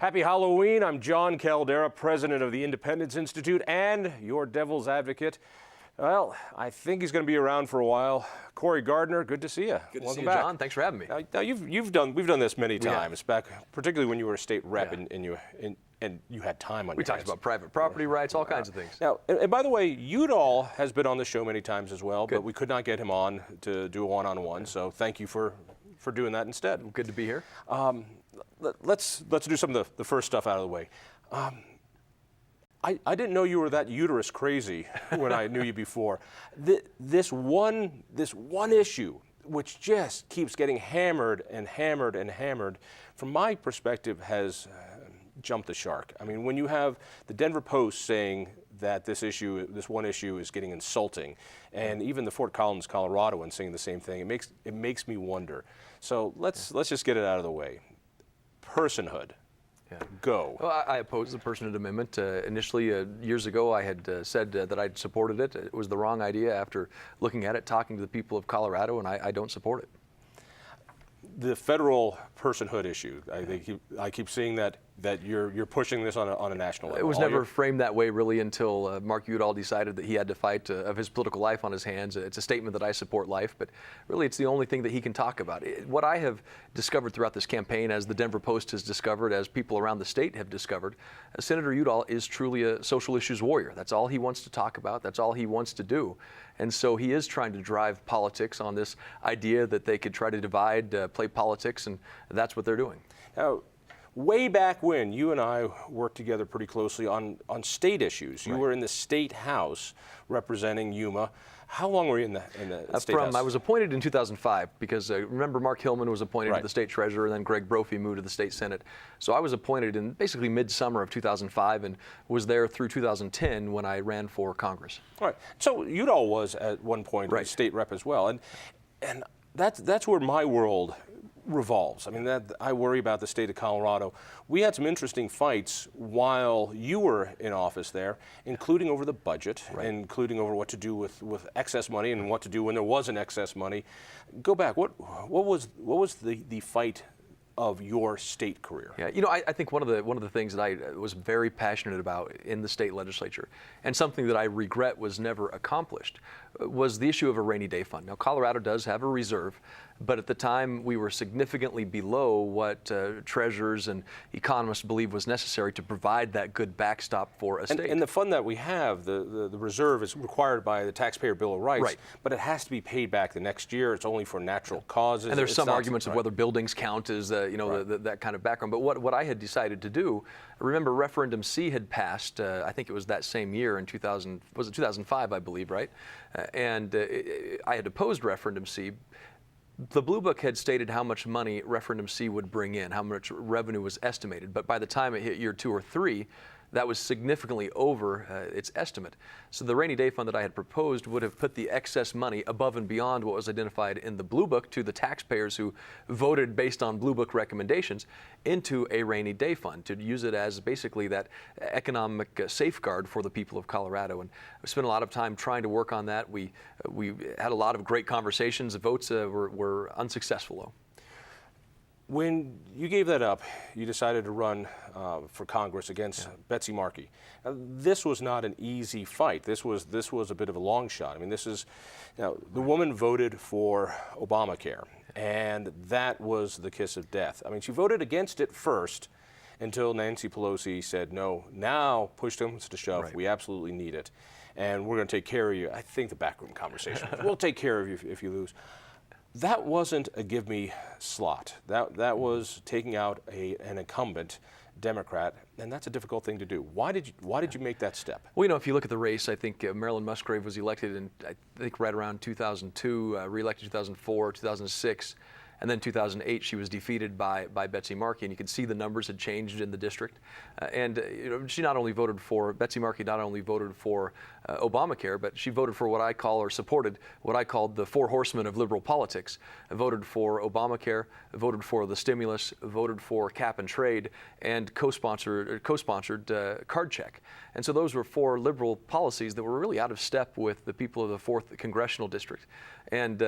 Happy Halloween. I'm Jon Caldara, president of the Independence Institute and your devil's advocate. Well, I think he's going to be around for a while. Cory Gardner, good to see you. Good to Welcome see you, back. John. Thanks for having me. Now we've done this many times back, particularly when you were a state rep and you had time on We your talked hands. about private property rights, all kinds of things. Now, and by the way, Udall has been on the show many times as well, Good. but we could not get him on to do a one-on-one. So thank you for doing that instead. Good to be here. Let's do some of the first stuff out of the way. I didn't know you were that uterus crazy when I knew you before. This one issue, which just keeps getting hammered and hammered and hammered, from my perspective, has jumped the shark. I mean, when you have the Denver Post saying that this one issue is getting insulting, and even the Fort Collins, Coloradoan saying the same thing, it makes me wonder. So let's just get it out of the way. Personhood. Yeah. Go. Well, I oppose the personhood amendment. Initially, years ago, I had said that I'd supported it. It was the wrong idea after looking at it, talking to the people of Colorado, and I don't support it. The federal personhood issue, I keep seeing that you're pushing this on a national level. It was never framed that way, really, until Mark Udall decided that he had to fight of his political life on his hands. It's a statement that I support life, but really it's the only thing that he can talk about. What I have discovered throughout this campaign, as the Denver Post has discovered, as people around the state have discovered, Senator Udall is truly a social issues warrior. That's all he wants to talk about. That's all he wants to do. And so he is trying to drive politics on this idea that they could try to divide, play politics, and that's what they're doing. Now, way back when, you and I worked together pretty closely on state issues. You were in the state house representing Yuma. How long were you in the state house? I was appointed in 2005 because remember Mark Hillman was appointed to the state treasurer, and then Greg Brophy moved to the state senate. So I was appointed in basically midsummer of 2005 and was there through 2010 when I ran for Congress. All right. So Udall was at one point a state rep as well, and that's where my world revolves. I mean, I worry about the state of Colorado. We had some interesting fights while you were in office there, including over the budget, including over what to do with excess money and what to do when there wasn't excess money. Go back. What was the fight of your state career? Yeah, you know, I think one of the things that I was very passionate about in the state legislature, and something that I regret was never accomplished, was the issue of a rainy day fund. Now, Colorado does have a reserve, but at the time we were significantly below what treasurers and economists believe was necessary to provide that good backstop for a state. And the fund that we have, the reserve, is required by the Taxpayer Bill of Rights, but it has to be paid back the next year. It's only for natural causes. And there's some arguments of whether buildings count as that kind of background. But what I had decided to do, remember Referendum C had passed, I think it was that same year in 2005, I believe, right? And I had opposed Referendum C. The Blue Book had stated how much money Referendum C would bring in, how much revenue was estimated. But by the time it hit year 2 or 3, that was significantly over its estimate. So the rainy day fund that I had proposed would have put the excess money above and beyond what was identified in the Blue Book to the taxpayers who voted based on Blue Book recommendations into a rainy day fund to use it as basically that economic safeguard for the people of Colorado. And we spent a lot of time trying to work on that. We had a lot of great conversations. The votes were unsuccessful, though. When you gave that up, you decided to run for Congress against Betsy Markey. Now, this was not an easy fight. This was a bit of a long shot. I mean, the woman voted for Obamacare, and that was the kiss of death. I mean, she voted against it first until Nancy Pelosi said, no, now push comes to shove, we absolutely need it, and we're going to take care of you. I think the backroom conversation was, we'll take care of you if you lose. That wasn't a give me slot. That was taking out an incumbent Democrat, and that's a difficult thing to do. Why did you make that step? Well, you know, if you look at the race, I think Marilyn Musgrave was elected in, I think, right around 2002, reelected 2004, 2006. And then 2008, she was defeated by Betsy Markey, and you could see the numbers had changed in the district. Betsy Markey not only voted for Obamacare, but she voted for what I call, or supported what I called the four horsemen of liberal politics. Voted for Obamacare, voted for the stimulus, voted for cap and trade, and co-sponsored card check. And so those were four liberal policies that were really out of step with the people of the 4th Congressional District. And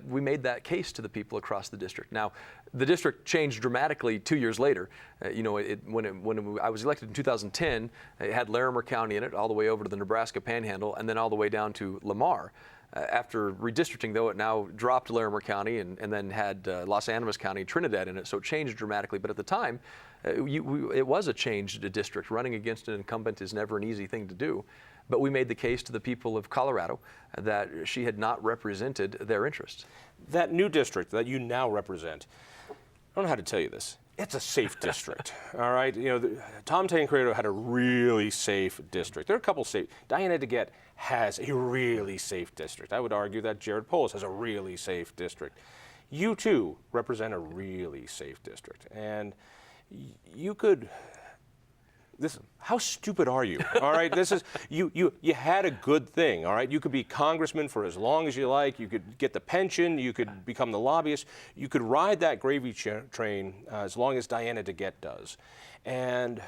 we made that case to the people across the the district. Now, the district changed dramatically 2 years later. When I was elected in 2010, it had Larimer County in it, all the way over to the Nebraska Panhandle, and then all the way down to Lamar. After redistricting, though, it now dropped Larimer County and then had Los Animas County, Trinidad in it, so it changed dramatically. But at the time, it was a changed district. Running against an incumbent is never an easy thing to do. But we made the case to the people of Colorado that she had not represented their interests. That new district that you now represent, I don't know how to tell you this. It's a safe district, all right? Tom Tancredo had a really safe district. There are a couple safe. Diana DeGette has a really safe district. I would argue that Jared Polis has a really safe district. You, too, represent a really safe district. And you could... how stupid are you? All right, this is you had a good thing. All right, you could be congressman for as long as you like. You could get the pension. You could become the lobbyist. You could ride that gravy train as long as Diana DeGette does. And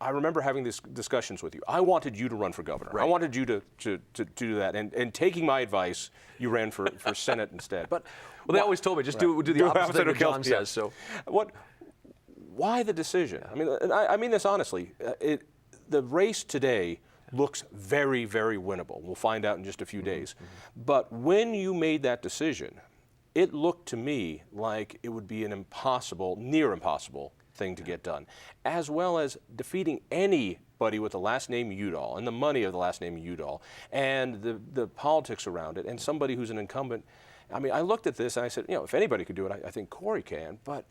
I remember having these discussions with you. I wanted you to run for governor. Right. I wanted you to do that. And taking my advice, you ran for Senate instead. But they always told me just do the opposite of what Jon says. So why the decision? I mean, and I mean this honestly. The race today looks very, very winnable. We'll find out in just a few days. But when you made that decision, it looked to me like it would be an near impossible thing to get done, as well as defeating anybody with the last name Udall and the money of the last name Udall and the politics around it, and somebody who's an incumbent. I mean, I looked at this and I said, if anybody could do it, I think Cory can. But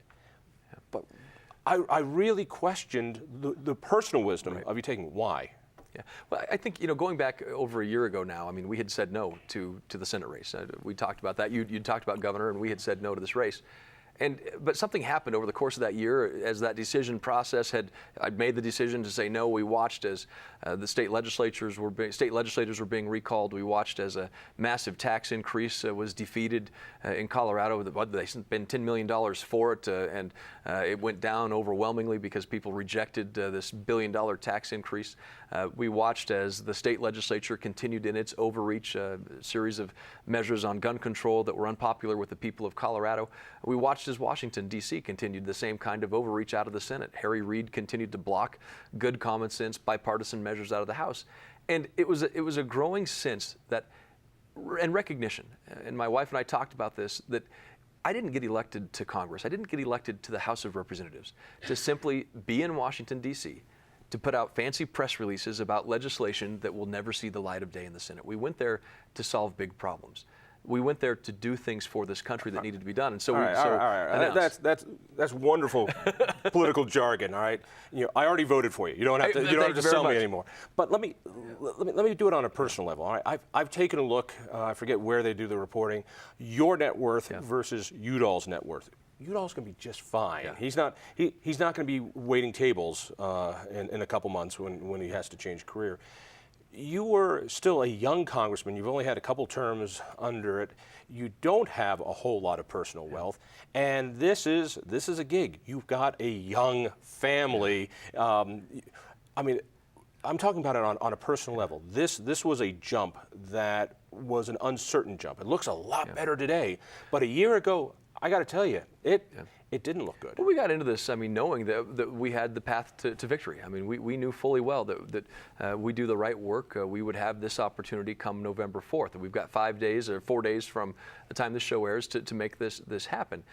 I really questioned the personal wisdom of you taking it. Why? Yeah. Well, I think, going back over a year ago now, I mean, we had said no to the Senate race. We talked about that. You talked about governor, and we had said no to this race. But something happened over the course of that year as that decision process I'd made the decision to say no. We watched as the state legislators were being recalled. We watched as a massive tax increase was defeated in Colorado. They spent $10 million for it, and it went down overwhelmingly because people rejected this $1 billion tax increase. We watched as the state legislature continued in its overreach, series of measures on gun control that were unpopular with the people of Colorado. We watched as Washington, D.C. continued the same kind of overreach out of the Senate. Harry Reid continued to block good common sense bipartisan measures out of the House. And it was a growing sense and recognition, and my wife and I talked about this, that I didn't get elected to Congress. I didn't get elected to the House of Representatives to simply be in Washington, D.C., to put out fancy press releases about legislation that will never see the light of day in the Senate. We went there to solve big problems. We went there to do things for this country that needed to be done, and so all right. That's wonderful political jargon. All right, I already voted for you. You don't have to sell me anymore. But let me do it on a personal level. All right, I've taken a look. I forget where they do the reporting. Your net worth versus Udall's net worth. Udall's going to be just fine. Yeah. He's not going to be waiting tables in a couple months when he has to change career. You were still a young congressman. You've only had a couple terms under it. You don't have a whole lot of personal wealth, and this is a gig. You've got a young family. I mean, I'm talking about it on a personal level. This was a jump that was an uncertain jump. It looks a lot better today, but a year ago, I got to tell you, it didn't look good. Well, we got into this, knowing that we had the path to victory. I mean, we knew fully well that we do the right work. We would have this opportunity come November 4th. And we've got 5 days or 4 days from the time this show airs to make this happen.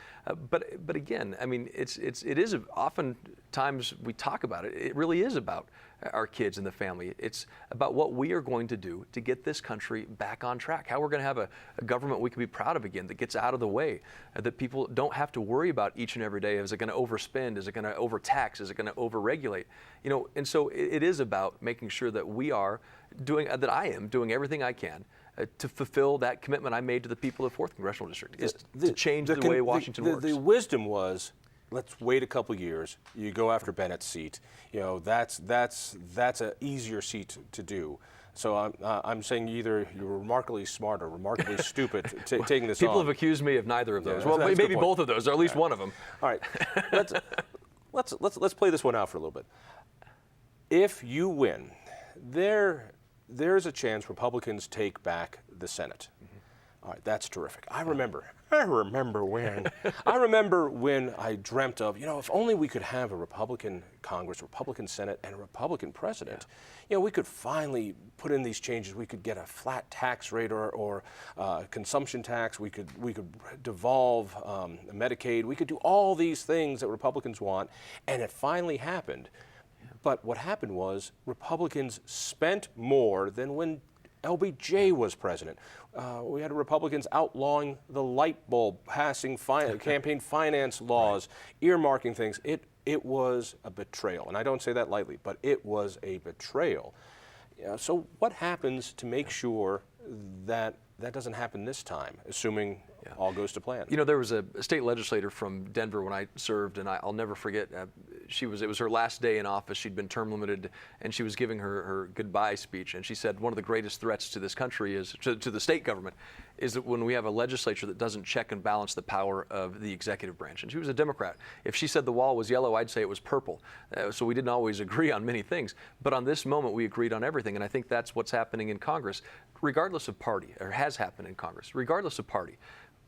But again, I mean, it is oftentimes we talk about it. It really is about our kids and the family. It's about what we are going to do to get this country back on track, how we're going to have a government we can be proud of again, that gets out of the way, that people don't have to worry about each and every day. Is it going to overspend? Is it going to overtax? Is it going to overregulate? And so it is about making sure that I am doing everything I can to fulfill that commitment I made to the people of 4th Congressional District, is to change the way Washington works. The wisdom was, let's wait a couple years. You go after Bennett's seat. That's an easier seat to do. So I'm saying either you're remarkably smart or remarkably stupid taking this on. People have accused me of neither of those. Yeah, well, maybe both of those, or at least one of them. All right, let's play this one out for a little bit. If you win, there's a chance Republicans take back the Senate. All right, that's terrific. I remember when I dreamt of, if only we could have a Republican Congress, Republican Senate, and a Republican president. We could finally put in these changes. We could get a flat tax rate or consumption tax. We could devolve Medicaid. We could do all these things that Republicans want, and it finally happened. But what happened was Republicans spent more than when LBJ was president. We had Republicans outlawing the light bulb, passing campaign finance laws, earmarking things. It was a betrayal, and I don't say that lightly, but it was a betrayal. So what happens to make sure that that doesn't happen this time, assuming all goes to plan? There was a state legislator from Denver when I served, and I'll never forget. It was her last day in office. She'd been term limited, and she was giving her goodbye speech. And she said one of the greatest threats to this country is to the state government is that when we have a legislature that doesn't check and balance the power of the executive branch. And she was a Democrat. If she said the wall was yellow, I'd say it was purple. So we didn't always agree on many things. But on this moment, we agreed on everything. And I think that's what's happening in Congress, regardless of party, or has happened in Congress, regardless of party.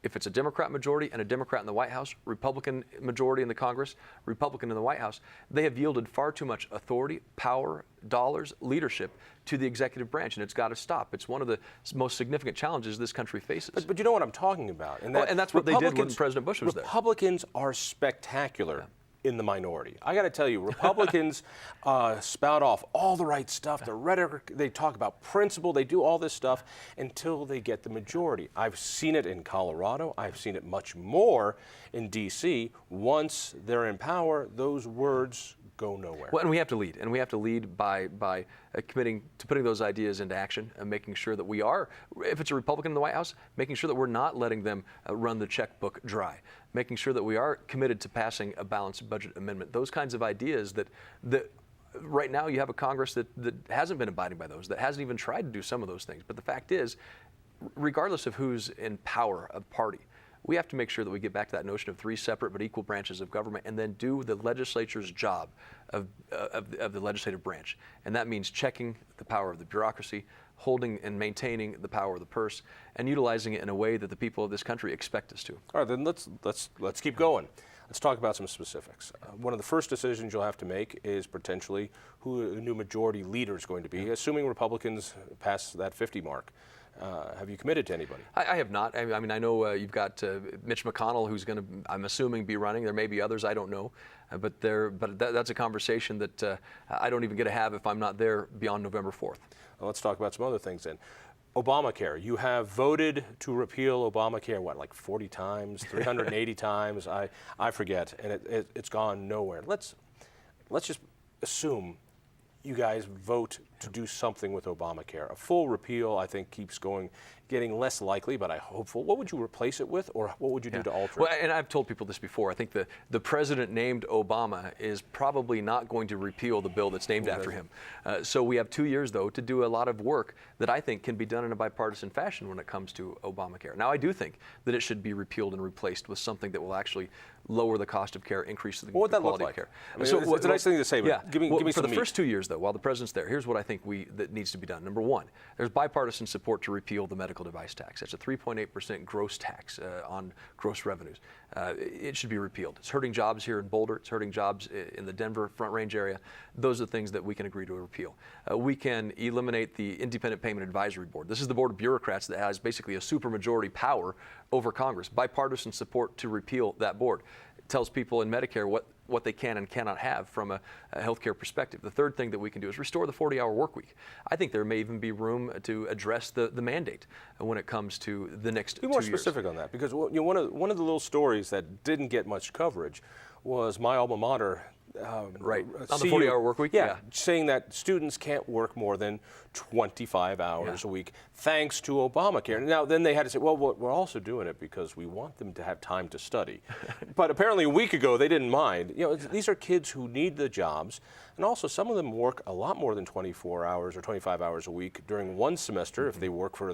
If it's a Democrat majority and a Democrat in the White House, Republican majority in the Congress, Republican in the White House, they have yielded far too much authority, power, dollars, leadership to the executive branch, and it's got to stop. It's one of the most significant challenges this country faces. But you know what I'm talking about. And that's what they did when President Bush was there. Republicans are spectacular. In the minority. I got to tell you, Republicans spout off all the right stuff, the rhetoric, they talk about principle, they do all this stuff until they get the majority. I've seen it in Colorado. I've seen it much more in D.C. Once they're in power, those words go nowhere. Well, and we have to lead, by committing to putting those ideas into action and making sure that we are, if it's a Republican in the White House, making sure that we're not letting them run the checkbook dry, making sure that we are committed to passing a balanced budget amendment. Those kinds of ideas that right now you have a Congress that hasn't been abiding by those, that hasn't even tried to do some of those things. But the fact is, regardless of who's in power of party, we have to make sure that we get back to that notion of three separate but equal branches of government and then do the legislature's job of the legislative branch. And that means checking the power of the bureaucracy, holding and maintaining the power of the purse, and utilizing it in a way that the people of this country expect us to. All right, then let's keep going. Let's talk about some specifics. One of the first decisions you'll have to make is potentially who the new majority leader is going to be, assuming Republicans pass that 50 mark. Have you committed to anybody? I have not. I mean, I know you've got Mitch McConnell, who's going to, I'm assuming, be running. There may be others, I don't know. But that's a conversation that I don't even get to have if I'm not there beyond November 4th. Well, let's talk about some other things then. Obamacare. You have voted to repeal Obamacare, like 40 times, 380 times? I forget, and it's gone nowhere. Let's just assume you guys vote to do something with Obamacare. A full repeal, I think, keeps getting less likely, but I'm hopeful. What would you replace it with, or what would you do to alter it? Well, and I've told people this before. I think the president named Obama is probably not going to repeal the bill that's named after him. So we have 2 years, though, to do a lot of work that I think can be done in a bipartisan fashion when it comes to Obamacare. Now, I do think that it should be repealed and replaced with something that will actually lower the cost of care, increase the quality of care. I mean, it's a nice thing to say, but give me for some the meat. first 2 years, though, while the president's there, here's what I think that needs to be done. Number one, there's bipartisan support to repeal the medical device tax. That's a 3.8% gross tax on gross revenues. It should be repealed. It's hurting jobs here in Boulder. It's hurting jobs in the Denver Front Range area. Those are things that we can agree to repeal. We can eliminate the Independent Payment Advisory Board. This is the board of bureaucrats that has basically a supermajority power over Congress. Bipartisan support to repeal that board. It tells people in Medicare what they can and cannot have from a healthcare perspective. The third thing that we can do is restore the 40-hour work week. I think there may even be room to address the mandate when it comes to the next 2 years. Be more specific on that, because one of the little stories that didn't get much coverage was my alma mater. Right, on the 40-hour work week? Yeah, saying that students can't work more than 25 hours a week, thanks to Obamacare. Now, then they had to say, well, we're also doing it because we want them to have time to study. But apparently a week ago, they didn't mind. These are kids who need the jobs, and also some of them work a lot more than 24 hours or 25 hours a week during one semester if they work for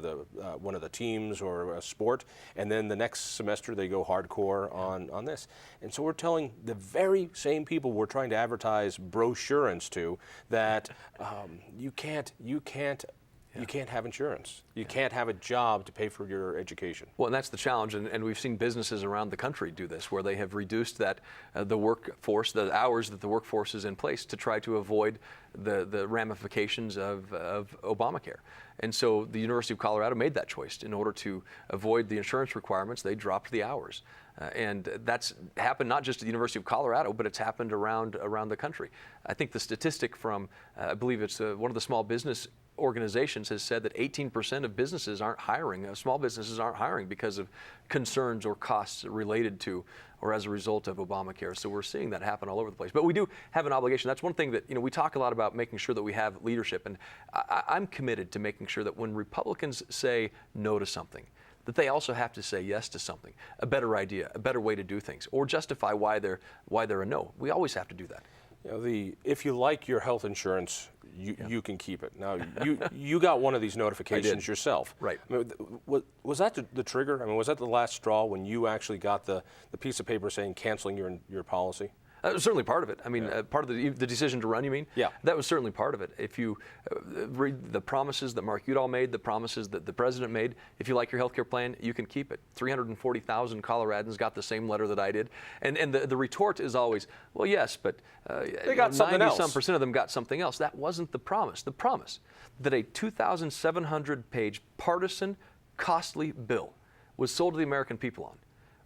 one of the teams or a sport, and then the next semester they go hardcore on this. And so we're telling the very same people we're trying to advertise brochurance to that you can't you can't have insurance. You can't have a job to pay for your education. Well, and that's the challenge, and we've seen businesses around the country do this, where they have reduced that the workforce, the hours that the workforce is in place to try to avoid the ramifications of Obamacare. And so the University of Colorado made that choice. In order to avoid the insurance requirements, they dropped the hours. And that's happened not just at the University of Colorado, but it's happened around the country. I think the statistic from, I believe it's one of the small business organizations has said that 18% of businesses aren't hiring, small businesses aren't hiring because of concerns or costs related to or as a result of Obamacare. So we're seeing that happen all over the place. But we do have an obligation. That's one thing that, we talk a lot about, making sure that we have leadership. And I'm committed to making sure that when Republicans say no to something, that they also have to say yes to something, a better idea, a better way to do things, or justify why they're a no. We always have to do that. If you like your health insurance, you can keep it. Now, you got one of these notifications yourself. Right. I mean, was that the trigger? I mean, was that the last straw when you actually got the piece of paper saying canceling your policy? Certainly part of it. I mean, part of the decision to run, you mean? Yeah. That was certainly part of it. If you read the promises that Mark Udall made, the promises that the president made, if you like your health care plan, you can keep it. 340,000 Coloradans got the same letter that I did. And the retort is always, well, yes, but they got something else. 90-some% of them got something else. That wasn't the promise. The promise that a 2,700-page partisan, costly bill was sold to the American people on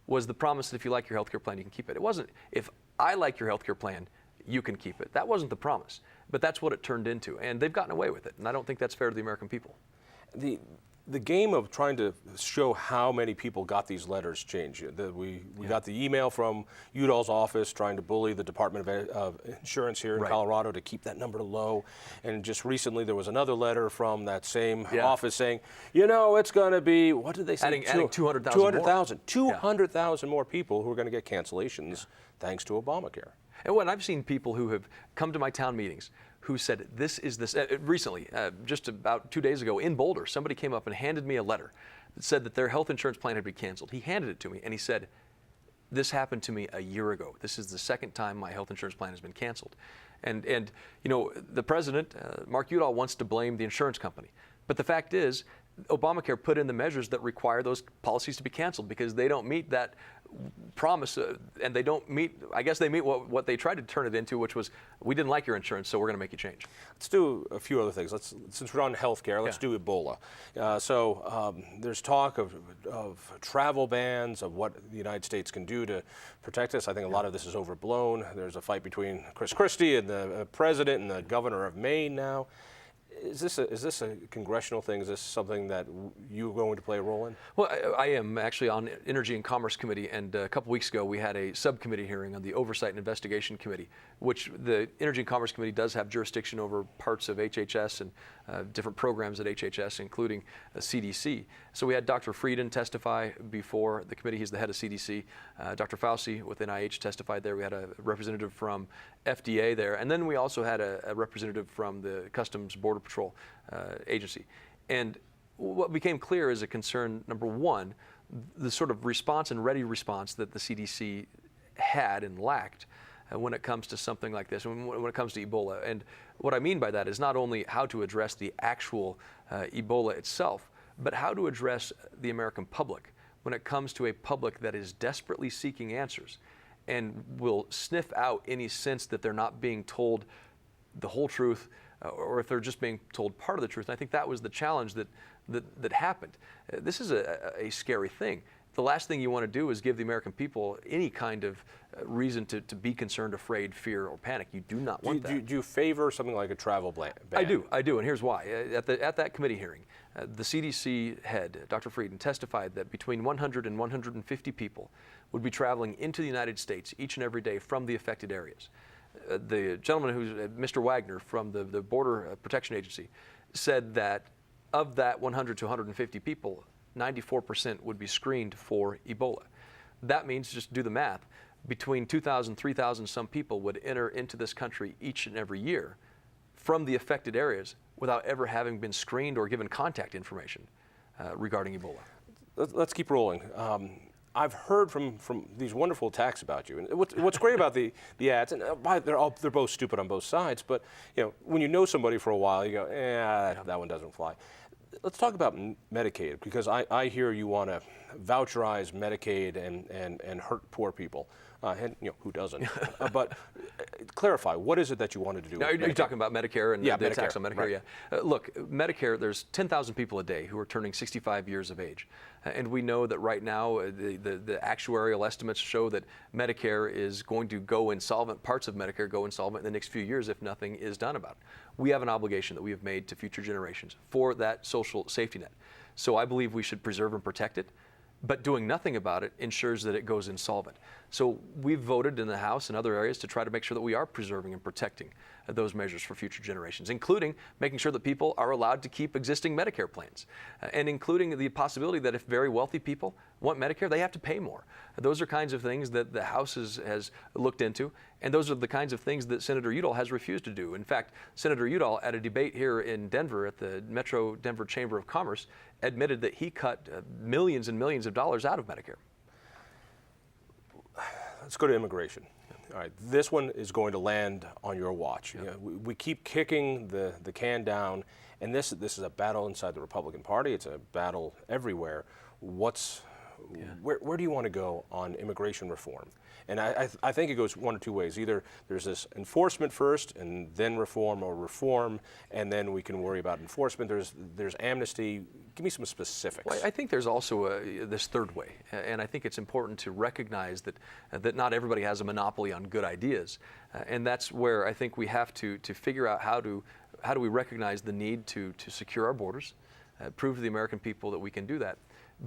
was the promise that if you like your health care plan, you can keep it. It wasn't, if I like your health care plan, you can keep it. That wasn't the promise, but that's what it turned into, and they've gotten away with it, and I don't think that's fair to the American people. The game of trying to show how many people got these letters changed. We got the email from Udall's office trying to bully the Department of Insurance here in Colorado to keep that number low. And just recently there was another letter from that same office saying, it's going to be, what did they say? Adding 200,000 200,000 more people who are going to get cancellations thanks to Obamacare. And when I've seen people who have come to my town meetings who said, recently, just about 2 days ago in Boulder, somebody came up and handed me a letter that said that their health insurance plan had been canceled. He handed it to me and he said, this happened to me a year ago. This is the second time my health insurance plan has been canceled. And the president, Mark Udall, wants to blame the insurance company. But the fact is, Obamacare put in the measures that require those policies to be canceled because they don't meet that promise, and they don't meet, I guess they meet what they tried to turn it into, which was, we didn't like your insurance, so we're going to make you change. Let's do a few other things. Since we're on healthcare, let's do Ebola. There's talk of travel bans, of what the United States can do to protect us. I think a lot of this is overblown. There's a fight between Chris Christie and the president and the governor of Maine now. Is this a congressional thing? Is this something that you're going to play a role in? Well, I am actually on Energy and Commerce Committee, and a couple weeks ago we had a subcommittee hearing on the Oversight and Investigation Committee, which the Energy and Commerce Committee does have jurisdiction over parts of HHS and different programs at HHS, including CDC. So we had Dr. Frieden testify before the committee. He's the head of CDC. Dr. Fauci with NIH testified there. We had a representative from FDA there, and then we also had a representative from the Customs Border Patrol agency. And what became clear is a concern, number one, the sort of response and ready response that the CDC had and lacked when it comes to something like this, when it comes to Ebola. And what I mean by that is not only how to address the actual Ebola itself, but how to address the American public when it comes to a public that is desperately seeking answers and will sniff out any sense that they're not being told the whole truth, or if they're just being told part of the truth. And I think that was the challenge that happened. This is a scary thing. The last thing you want to do is give the American people any kind of reason to be concerned, afraid, fear, or panic. You do not want that. Do you favor something like a travel ban? I do, and here's why. At that committee hearing, the CDC head, Dr. Frieden, testified that between 100 and 150 people would be traveling into the United States each and every day from the affected areas. The gentleman who's Mr. Wagner from the Border Protection Agency said that of that 100 to 150 people, 94% would be screened for Ebola. That means, just do the math, between 2,000, 3,000 some people would enter into this country each and every year from the affected areas without ever having been screened or given contact information regarding Ebola. Let's keep rolling. I've heard from these wonderful attacks about you, and what's great about the ads, and they're both stupid on both sides, but when you know somebody for a while, you go, that one doesn't fly. Let's talk about Medicaid, because I hear you want to voucherize Medicaid and hurt poor people. And who doesn't? But clarify, what is it that you wanted to do? Now, you're talking about Medicare and the Medicare, attacks on Medicare, right. yeah. Look, Medicare, there's 10,000 people a day who are turning 65 years of age. And we know that right now the actuarial estimates show that Medicare is going to go insolvent, parts of Medicare go insolvent in the next few years if nothing is done about it. We have an obligation that we have made to future generations for that social safety net. So I believe we should preserve and protect it. But doing nothing about it ensures that it goes insolvent. So we've voted in the House and other areas to try to make sure that we are preserving and protecting those measures for future generations, including making sure that people are allowed to keep existing Medicare plans, and including the possibility that if very wealthy people want Medicare, they have to pay more. Those are kinds of things that the House has looked into, and those are the kinds of things that Senator Udall has refused to do. In fact, Senator Udall, at a debate here in Denver at the Metro Denver Chamber of Commerce, admitted that he cut millions and millions of dollars out of Medicare. Let's go to immigration. All right, this one is going to land on your watch. Yep. We keep kicking the can down, and this is a battle inside the Republican Party. It's a battle everywhere. Where do you want to go on immigration reform? And I think it goes one or two ways. Either there's this enforcement first and then reform, or reform and then we can worry about enforcement. There's amnesty. Give me some specifics. Well, I think there's also this third way, and I think it's important to recognize that not everybody has a monopoly on good ideas, and that's where I think we have to figure out how do we recognize the need to secure our borders, prove to the American people that we can do that.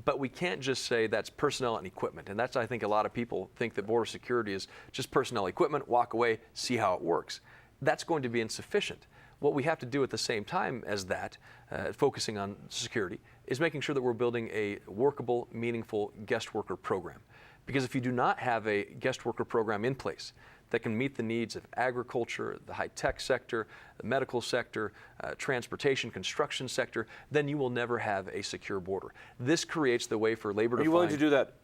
But we can't just say that's personnel and equipment. And that's, I think, a lot of people think that border security is just personnel, equipment, walk away, see how it works. That's going to be insufficient. What we have to do at the same time as that, focusing on security, is making sure that we're building a workable, meaningful guest worker program. Because if you do not have a guest worker program in place that can meet the needs of agriculture, the high-tech sector, the medical sector, transportation, construction sector, then you will never have a secure border. This creates the way for labor to find... Are you willing to do that?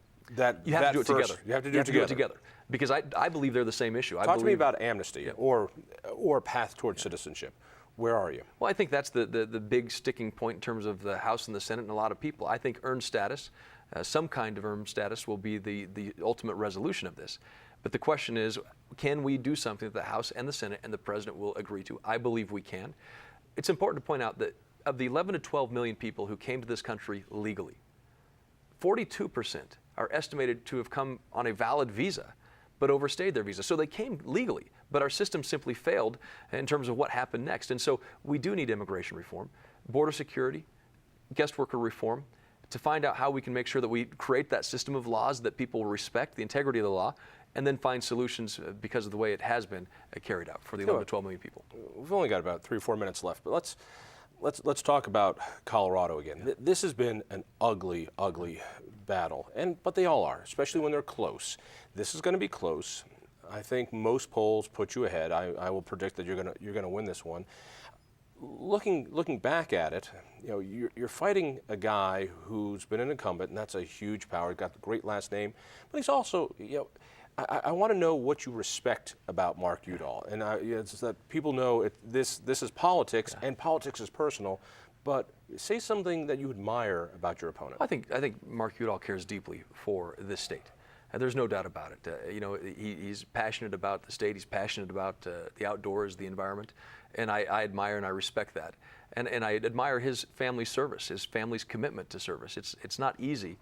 You have to do it first. together. You have to do it together. Because I believe they're the same issue. Talk to me about amnesty or path towards citizenship. Where are you? Well, I think that's the big sticking point in terms of the House and the Senate and a lot of people. I think earned status, some kind of earned status, will be the ultimate resolution of this. But the question is, can we do something that the House and the Senate and the President will agree to? I believe we can. It's important to point out that of the 11 to 12 million people who came to this country legally, 42% are estimated to have come on a valid visa, but overstayed their visa. So they came legally, but our system simply failed in terms of what happened next. And so we do need immigration reform, border security, guest worker reform, to find out how we can make sure that we create that system of laws that people will respect, the integrity of the law, and then find solutions because of the way it has been carried out for the 11 to 12 million people. We've only got about 3 or 4 minutes left, but let's talk about Colorado again. This has been an ugly, ugly battle, but they all are, especially when they're close. This is going to be close. I think most polls put you ahead. I will predict that you're going to win this one. Looking back at it, you're fighting a guy who's been an incumbent, and that's a huge power. He's got the great last name, but he's also, I want to know what you respect about Mark Udall, and it's that people know this is politics, and politics is personal. But say something that you admire about your opponent. I think Mark Udall cares deeply for this state. There's no doubt about it. He's passionate about the state. He's passionate about the outdoors, the environment, and I admire and I respect that. And I admire his family's service, his family's commitment to service. It's not easy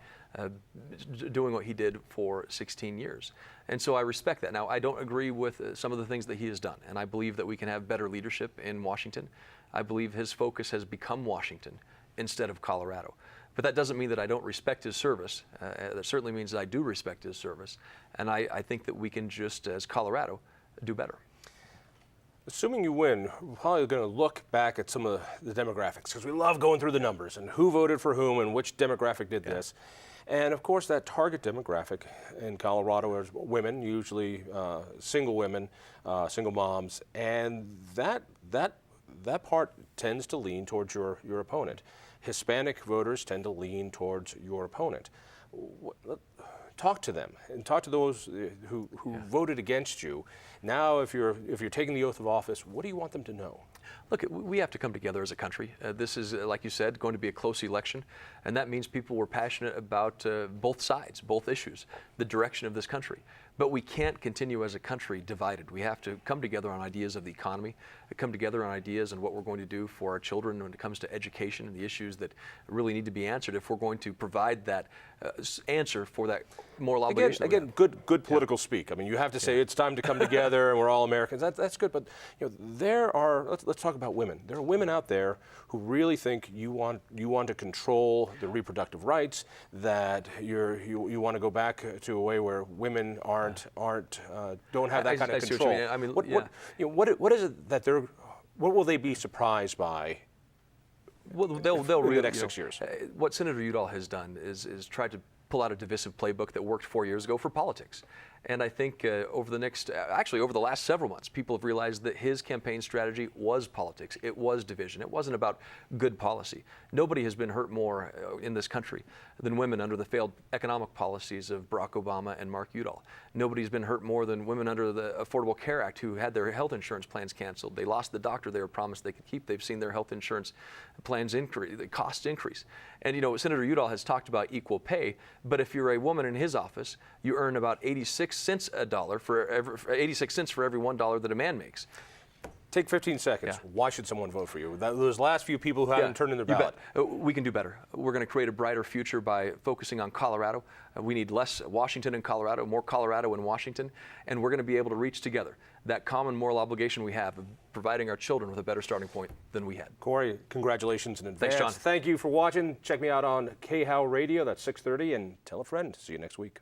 doing what he did for 16 years. And so I respect that. Now, I don't agree with some of the things that he has done, and I believe that we can have better leadership in Washington. I believe his focus has become Washington instead of Colorado. But that doesn't mean that I don't respect his service. That certainly means that I do respect his service. And I think that we can just, as Colorado, do better. Assuming you win, we're probably going to look back at some of the demographics, because we love going through the numbers and who voted for whom and which demographic did this. And of course, that target demographic in Colorado is women, usually single women, single moms, and that part tends to lean towards your opponent. Hispanic voters tend to lean towards your opponent. Talk to them and talk to those who voted against you. Now, if you're taking the oath of office, what do you want them to know? Look, we have to come together as a country. This is, like you said, going to be a close election, and that means people were passionate about both sides, both issues, the direction of this country. But we can't continue as a country divided. We have to come together on ideas of the economy, come together on ideas on what we're going to do for our children when it comes to education and the issues that really need to be answered if we're going to provide that answer for that moral obligation. Again, good political speak. I mean, you have to say it's time to come together and we're all Americans. That's good. But there are, let's talk about women. There are women out there who really think you want to control the reproductive rights, that you want to go back to a way where women don't have that kind of control. I mean, what is it that what will they be surprised by? Well, they'll in really, the next 6 years. What Senator Udall has done is tried to pull out a divisive playbook that worked 4 years ago for politics. And I think over the last several months, people have realized that his campaign strategy was politics. It was division. It wasn't about good policy. Nobody has been hurt more in this country than women under the failed economic policies of Barack Obama and Mark Udall. Nobody's been hurt more than women under the Affordable Care Act who had their health insurance plans canceled. They lost the doctor they were promised they could keep. They've seen their health insurance plans increase, the costs increase. And Senator Udall has talked about equal pay, but if you're a woman in his office, you earn about 86 cents a dollar for 86 cents for every $1 that a man makes. Take 15 seconds. Yeah. Why should someone vote for you? Those last few people who haven't turned in their ballot. You bet. We can do better. We're going to create a brighter future by focusing on Colorado. We need less Washington and Colorado, more Colorado and Washington, and we're going to be able to reach together that common moral obligation we have of providing our children with a better starting point than we had. Cory, congratulations in advance. Thanks, John. Thank you for watching. Check me out on KHOW Radio. That's 6:30, and tell a friend. See you next week.